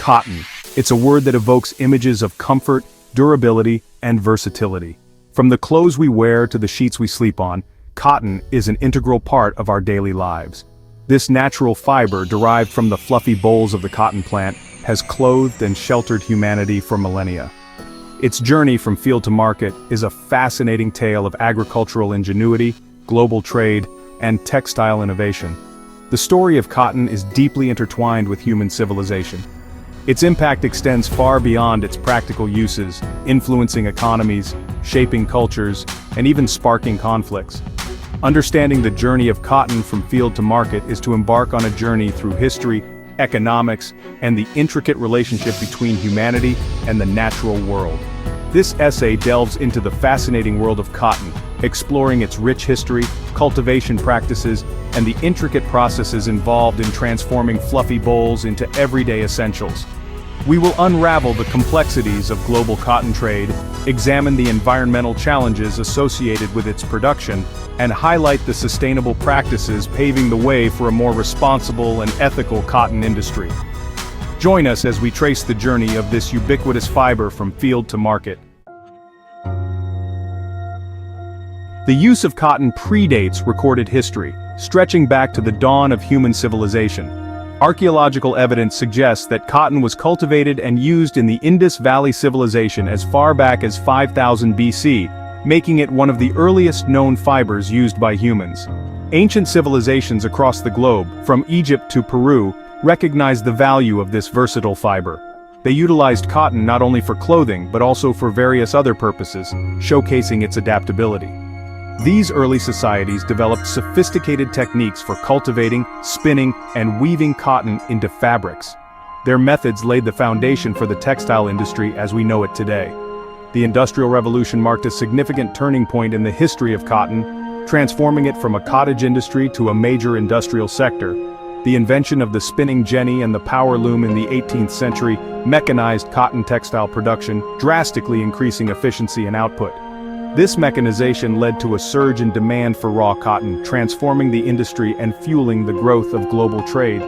Cotton. It's a word that evokes images of comfort, durability, and versatility. From the clothes we wear to the sheets we sleep on, cotton is an integral part of our daily lives. This natural fiber, derived from the fluffy bolls of the cotton plant, has clothed and sheltered humanity for millennia. Its journey from field to market is a fascinating tale of agricultural ingenuity, global trade, and textile innovation. The story of cotton is deeply intertwined with human civilization. Its impact extends far beyond its practical uses, influencing economies, shaping cultures, and even sparking conflicts. Understanding the journey of cotton from field to market is to embark on a journey through history, economics, and the intricate relationship between humanity and the natural world. This essay delves into the fascinating world of cotton, exploring its rich history, cultivation practices, and the intricate processes involved in transforming fluffy bolls into everyday essentials. We will unravel the complexities of global cotton trade, examine the environmental challenges associated with its production, and highlight the sustainable practices paving the way for a more responsible and ethical cotton industry. Join us as we trace the journey of this ubiquitous fiber from field to market. The use of cotton predates recorded history, stretching back to the dawn of human civilization. Archaeological evidence suggests that cotton was cultivated and used in the Indus Valley Civilization as far back as 5000 BC, making it one of the earliest known fibers used by humans. Ancient civilizations across the globe, from Egypt to Peru, recognized the value of this versatile fiber. They utilized cotton not only for clothing but also for various other purposes, showcasing its adaptability. These early societies developed sophisticated techniques for cultivating, spinning, and weaving cotton into fabrics. Their methods laid the foundation for the textile industry as we know it today. The Industrial Revolution marked a significant turning point in the history of cotton, transforming it from a cottage industry to a major industrial sector. The invention of the spinning jenny and the power loom in the 18th century mechanized cotton textile production, drastically increasing efficiency and output. This mechanization led to a surge in demand for raw cotton, transforming the industry and fueling the growth of global trade.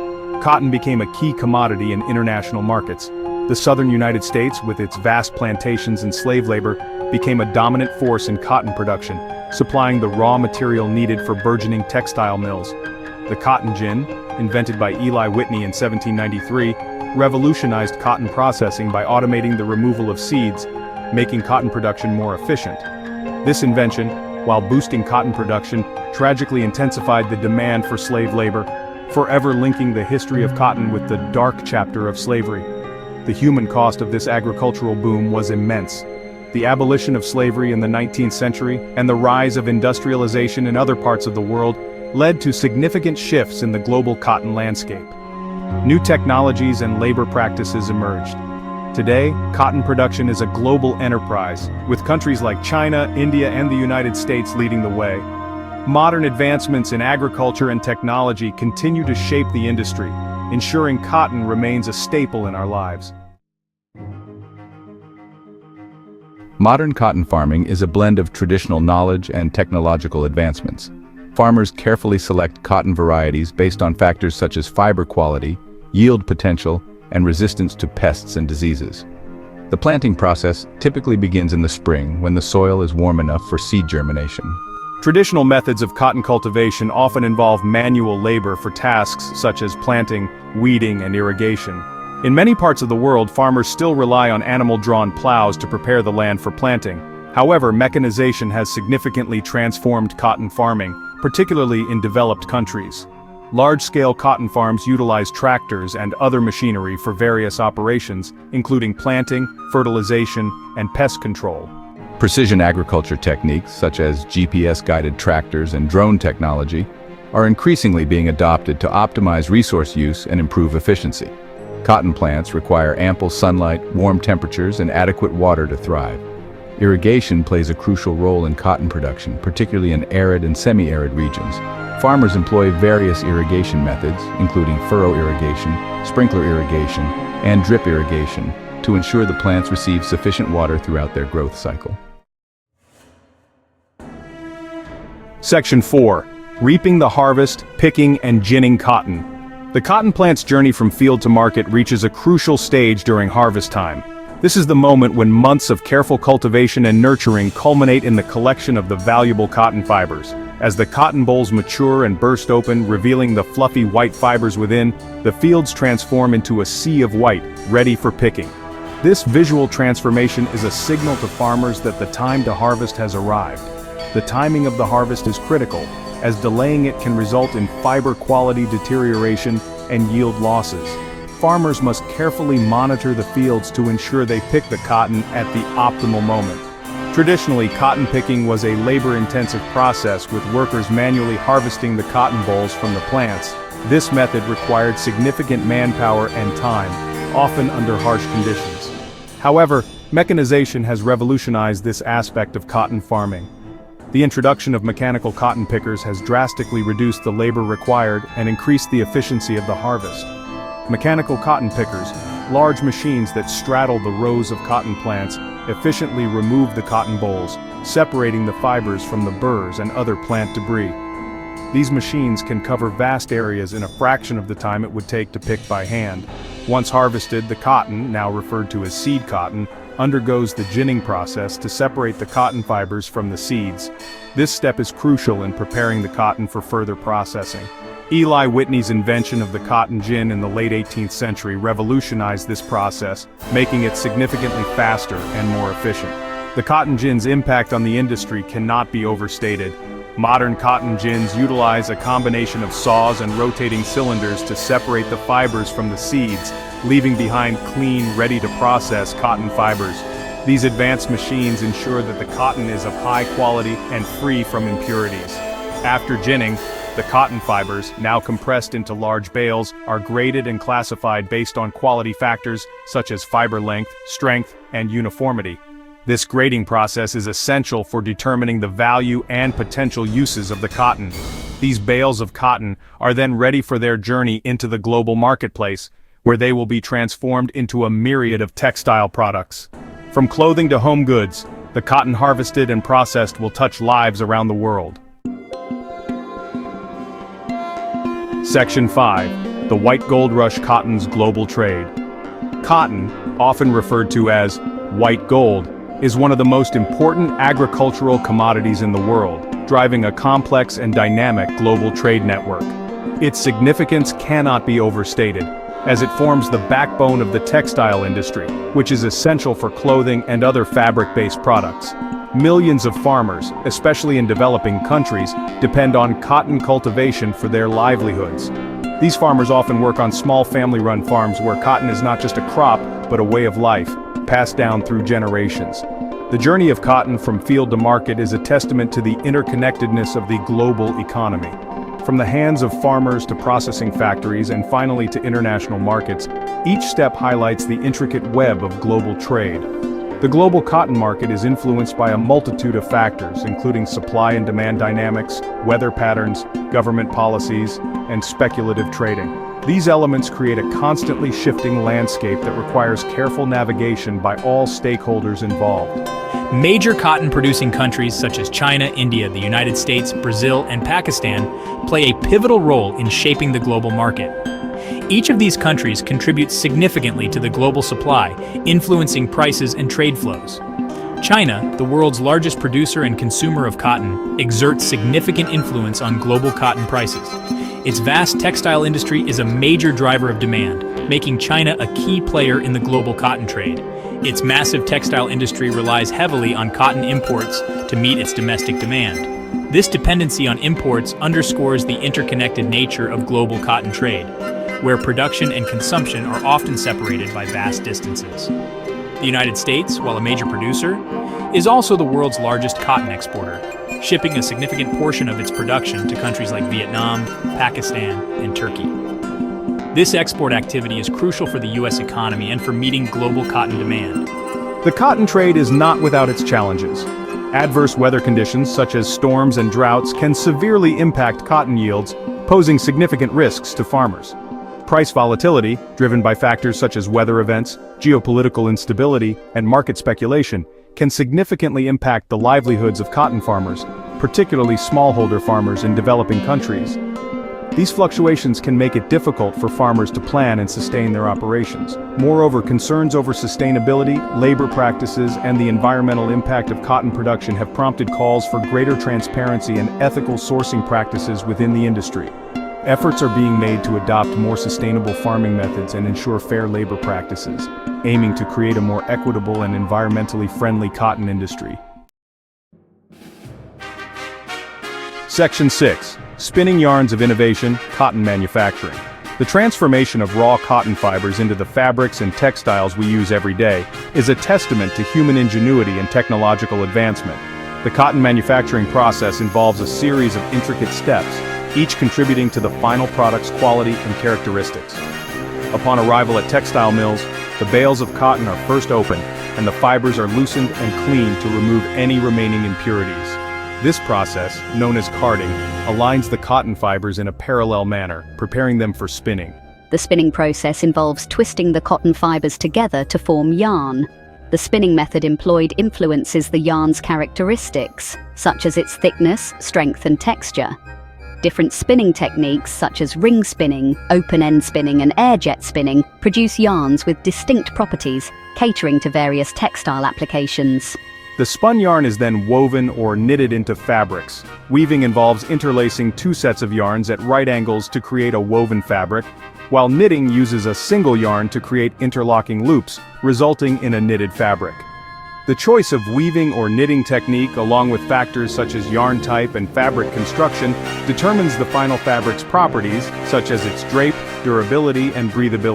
Cotton became a key commodity in international markets. The southern United States, with its vast plantations and slave labor, became a dominant force in cotton production, supplying the raw material needed for burgeoning textile mills. The cotton gin, invented by Eli Whitney in 1793, revolutionized cotton processing by automating the removal of seeds, making cotton production more efficient. This invention, while boosting cotton production, tragically intensified the demand for slave labor, forever linking the history of cotton with the dark chapter of slavery. The human cost of this agricultural boom was immense. The abolition of slavery in the 19th century and the rise of industrialization in other parts of the world led to significant shifts in the global cotton landscape. New technologies and labor practices emerged. Today, cotton production is a global enterprise, with countries like China, India, and the United States leading the way. Modern advancements in agriculture and technology continue to shape the industry, ensuring cotton remains a staple in our lives. Modern cotton farming is a blend of traditional knowledge and technological advancements. Farmers carefully select cotton varieties based on factors such as fiber quality, yield potential, and resistance to pests and diseases. The planting process typically begins in the spring when the soil is warm enough for seed germination. Traditional methods of cotton cultivation often involve manual labor for tasks such as planting, weeding, and irrigation. In many parts of the world, farmers still rely on animal-drawn plows to prepare the land for planting. However, mechanization has significantly transformed cotton farming, particularly in developed countries. Large-scale cotton farms utilize tractors and other machinery for various operations, including planting, fertilization, and pest control. Precision agriculture techniques, such as GPS-guided tractors and drone technology, are increasingly being adopted to optimize resource use and improve efficiency. Cotton plants require ample sunlight, warm temperatures, and adequate water to thrive. Irrigation plays a crucial role in cotton production, particularly in arid and semi-arid regions. Farmers employ various irrigation methods, including furrow irrigation, sprinkler irrigation, and drip irrigation, to ensure the plants receive sufficient water throughout their growth cycle. Section 4. Reaping the harvest, picking and ginning cotton. The cotton plant's journey from field to market reaches a crucial stage during harvest time. This is the moment when months of careful cultivation and nurturing culminate in the collection of the valuable cotton fibers. As the cotton bolls mature and burst open, revealing the fluffy white fibers within, the fields transform into a sea of white, ready for picking. This visual transformation is a signal to farmers that the time to harvest has arrived. The timing of the harvest is critical, as delaying it can result in fiber quality deterioration and yield losses. Farmers must carefully monitor the fields to ensure they pick the cotton at the optimal moment. Traditionally, cotton picking was a labor-intensive process with workers manually harvesting the cotton bolls from the plants. This method required significant manpower and time, often under harsh conditions. However, mechanization has revolutionized this aspect of cotton farming. The introduction of mechanical cotton pickers has drastically reduced the labor required and increased the efficiency of the harvest. Mechanical cotton pickers, large machines that straddle the rows of cotton plants, efficiently remove the cotton bolls, separating the fibers from the burrs and other plant debris. These machines can cover vast areas in a fraction of the time it would take to pick by hand. Once harvested, the cotton, now referred to as seed cotton, undergoes the ginning process to separate the cotton fibers from the seeds. This step is crucial in preparing the cotton for further processing. Eli Whitney's invention of the cotton gin in the late 18th century revolutionized this process, making it significantly faster and more efficient. The cotton gin's impact on the industry cannot be overstated. Modern cotton gins utilize a combination of saws and rotating cylinders to separate the fibers from the seeds, leaving behind clean, ready-to-process cotton fibers. These advanced machines ensure that the cotton is of high quality and free from impurities. After ginning, the cotton fibers, now compressed into large bales, are graded and classified based on quality factors such as fiber length, strength, and uniformity. This grading process is essential for determining the value and potential uses of the cotton. These bales of cotton are then ready for their journey into the global marketplace, where they will be transformed into a myriad of textile products. From clothing to home goods, the cotton harvested and processed will touch lives around the world. Section 5. The White Gold Rush Cotton's Global Trade. Cotton, often referred to as white gold, is one of the most important agricultural commodities in the world, driving a complex and dynamic global trade network. Its significance cannot be overstated, as it forms the backbone of the textile industry, which is essential for clothing and other fabric-based products. Millions of farmers, especially in developing countries, depend on cotton cultivation for their livelihoods. These farmers often work on small family-run farms where cotton is not just a crop, but a way of life, passed down through generations. The journey of cotton from field to market is a testament to the interconnectedness of the global economy. From the hands of farmers to processing factories and finally to international markets, each step highlights the intricate web of global trade. The global cotton market is influenced by a multitude of factors, including supply and demand dynamics, weather patterns, government policies, and speculative trading. These elements create a constantly shifting landscape that requires careful navigation by all stakeholders involved. Major cotton-producing countries such as China, India, the United States, Brazil, and Pakistan play a pivotal role in shaping the global market. Each of these countries contributes significantly to the global supply, influencing prices and trade flows. China, the world's largest producer and consumer of cotton, exerts significant influence on global cotton prices. Its vast textile industry is a major driver of demand, making China a key player in the global cotton trade. Its massive textile industry relies heavily on cotton imports to meet its domestic demand. This dependency on imports underscores the interconnected nature of global cotton trade, where production and consumption are often separated by vast distances. The United States, while a major producer, is also the world's largest cotton exporter, shipping a significant portion of its production to countries like Vietnam, Pakistan, and Turkey. This export activity is crucial for the U.S. economy and for meeting global cotton demand. The cotton trade is not without its challenges. Adverse weather conditions such as storms and droughts can severely impact cotton yields, posing significant risks to farmers. Price volatility, driven by factors such as weather events, geopolitical instability, and market speculation, can significantly impact the livelihoods of cotton farmers, particularly smallholder farmers in developing countries. These fluctuations can make it difficult for farmers to plan and sustain their operations. Moreover, concerns over sustainability, labor practices, and the environmental impact of cotton production have prompted calls for greater transparency and ethical sourcing practices within the industry. Efforts are being made to adopt more sustainable farming methods and ensure fair labor practices, aiming to create a more equitable and environmentally friendly cotton industry. Section 6. Spinning yarns of innovation, cotton manufacturing. The transformation of raw cotton fibers into the fabrics and textiles we use every day is a testament to human ingenuity and technological advancement. The cotton manufacturing process involves a series of intricate steps, each contributing to the final product's quality and characteristics. Upon arrival at textile mills, the bales of cotton are first opened, and the fibers are loosened and cleaned to remove any remaining impurities. This process, known as carding, aligns the cotton fibers in a parallel manner, preparing them for spinning. The spinning process involves twisting the cotton fibers together to form yarn. The spinning method employed influences the yarn's characteristics, such as its thickness, strength, and texture. Different spinning techniques, such as ring spinning, open-end spinning, and air jet spinning, produce yarns with distinct properties, catering to various textile applications. The spun yarn is then woven or knitted into fabrics. Weaving involves interlacing two sets of yarns at right angles to create a woven fabric, while knitting uses a single yarn to create interlocking loops, resulting in a knitted fabric. The choice of weaving or knitting technique, along with factors such as yarn type and fabric construction, determines the final fabric's properties, such as its drape, durability, and breathability.